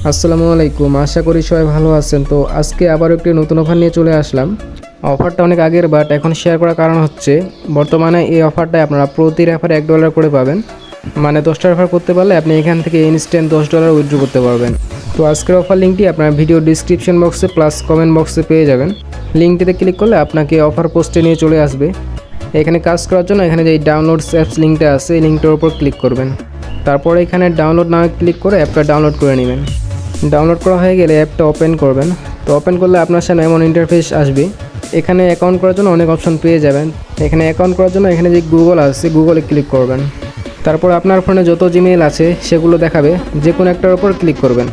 আসসালামু আলাইকুম, আশা করি সবাই ভালো আছেন। তো আজকে আবার একটি নতুন অফার নিয়ে চলে আসলাম। অফারটা অনেক আগের, বাট এখন শেয়ার করার কারণ হচ্ছে বর্তমানে এই অফারটায় আপনারা প্রতি রেফারে $1 করে পাবেন। মানে 10টা রেফার করতে পারলে আপনি এখান থেকে ইনস্ট্যান্ট $10 উইথড্র করতে পারবেন। তো আজকের অফার লিঙ্কটি আপনার ভিডিও ডিসক্রিপশন বক্সে প্লাস কমেন্ট বক্সে পেয়ে যাবেন। লিঙ্কটিতে ক্লিক করলে আপনাকে অফার পোস্টে নিয়ে চলে আসবে। এখানে কাজ করার জন্য এখানে যে ডাউনলোডস অ্যাপস লিঙ্কটা আছে এই লিঙ্কটার উপর ক্লিক করবেন। তারপর এখানে ডাউনলোড নামে ক্লিক করে অ্যাপটা ডাউনলোড করে নেবেন। ডাউনলোড করা হয়ে গেলে অ্যাপটা ওপেন করবেন। তো ওপেন করলে আপনার সামনে এমন ইন্টারফেস আসবে। এখানে অ্যাকাউন্ট করার জন্য অনেক অপশন পেয়ে যাবেন। এখানে অ্যাকাউন্ট করার জন্য এখানে যে গুগল আছে গুগলে ক্লিক করবেন। তারপর আপনার ফোনে যত জিমেইল আছে সেগুলো দেখাবে, যে কোনো একটার উপর ক্লিক করবেন।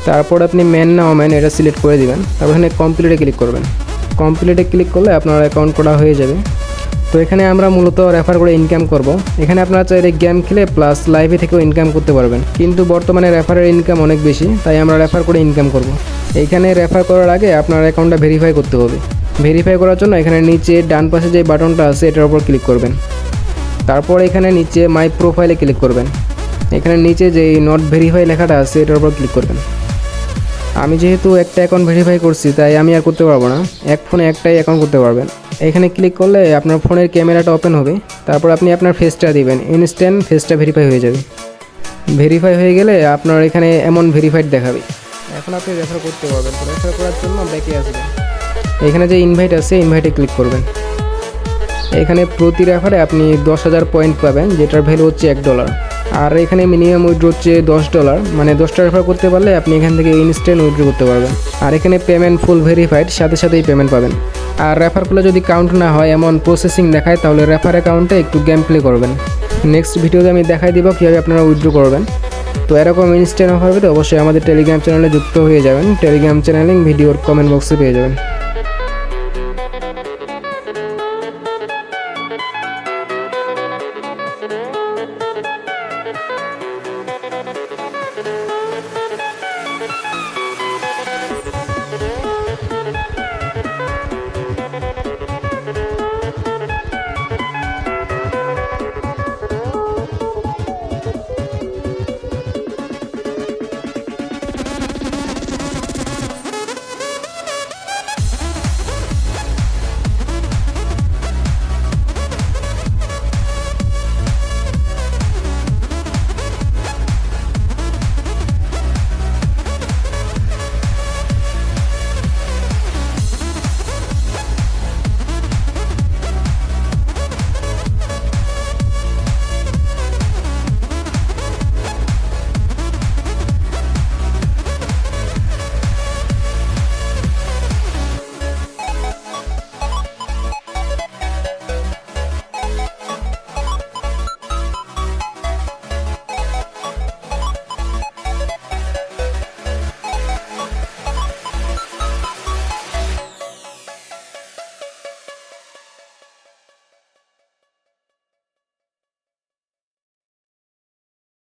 তারপর আপনি ম্যান না ওম্যান এটা সিলেক্ট করে দিবেন। তারপর এখানে কমপ্লিটে ক্লিক করবেন। কমপ্লিটে ক্লিক করলে আপনার অ্যাকাউন্ট করা হয়ে যাবে। তো এখানে আমরা মূলত রেফার করে ইনকাম করব। এখানে আপনারা চাইলে গেম খেলে প্লাস লাইভে থেকেও ইনকাম করতে পারবেন, কিন্তু বর্তমানে রেফারের ইনকাম অনেক বেশি, তাই আমরা রেফার করে ইনকাম করব। এইখানে রেফার করার আগে আপনার অ্যাকাউন্টটা ভেরিফাই করতে হবে। ভেরিফাই করার জন্য এখানে নিচে ডান পাশে যে বাটনটা আছে এটার উপর ক্লিক করবেন। তারপর এখানে নিচে মাই প্রোফাইলে ক্লিক করবেন। এখানে নিচে যে নট ভেরিফাই লেখাটা আছে এটার উপর ক্লিক করবেন। আমি যেহেতু একটা অ্যাকাউন্ট ভেরিফাই করছি তাই আমি আর করতে পারবো না, এক ফোনে একটাই অ্যাকাউন্ট করতে পারবেন। এখানে ক্লিক করলে আপনার ফোনের ক্যামেরাটা ওপেন হবে। তারপর আপনি আপনার ফেসটা দিবেন, ইনস্ট্যান্ট ফেসটা ভেরিফাই হয়ে যাবে। ভেরিফাই হয়ে গেলে আপনার এখানে এমন ভেরিফাইড দেখাবে। এখন আপনি রেফার করতে পারবেন। তো রেফার করার জন্য ব্যাকে আসবেন। এখানে যে ইনভাইট আছে ইনভাইটে ক্লিক করবেন। এখানে প্রতি রেফারে আপনি 10,000 পয়েন্ট পাবেন, যেটার ভ্যালু হচ্ছে $1। আর এখানে মিনিমাম উইথড্র হচ্ছে $10, মানে 10টা রেফার করতে পারলে আপনি এখান থেকে ইনস্ট্যান্ট উইথড্র করতে পারবেন। আর এখানে পেমেন্ট ফুল ভেরিফাইড, সাথে সাথেই পেমেন্ট পাবেন। আর রেফার করলে যদি কাউন্ট না হয় এমন প্রসেসিং দেখায় তাহলে রেফার অ্যাকাউন্টে একটু গেম প্লে করবেন। নেক্সট ভিডিওতে আমি দেখাই দিব কীভাবে আপনারা উইথড্র করবেন। তো এরকম ইনস্ট্যান্ট অফার পেতে অবশ্যই আমাদের টেলিগ্রাম চ্যানেলে যুক্ত হয়ে যাবেন। টেলিগ্রাম চ্যানেল লিঙ্ক ভিডিওর কমেন্ট বক্সে পেয়ে যাবেন।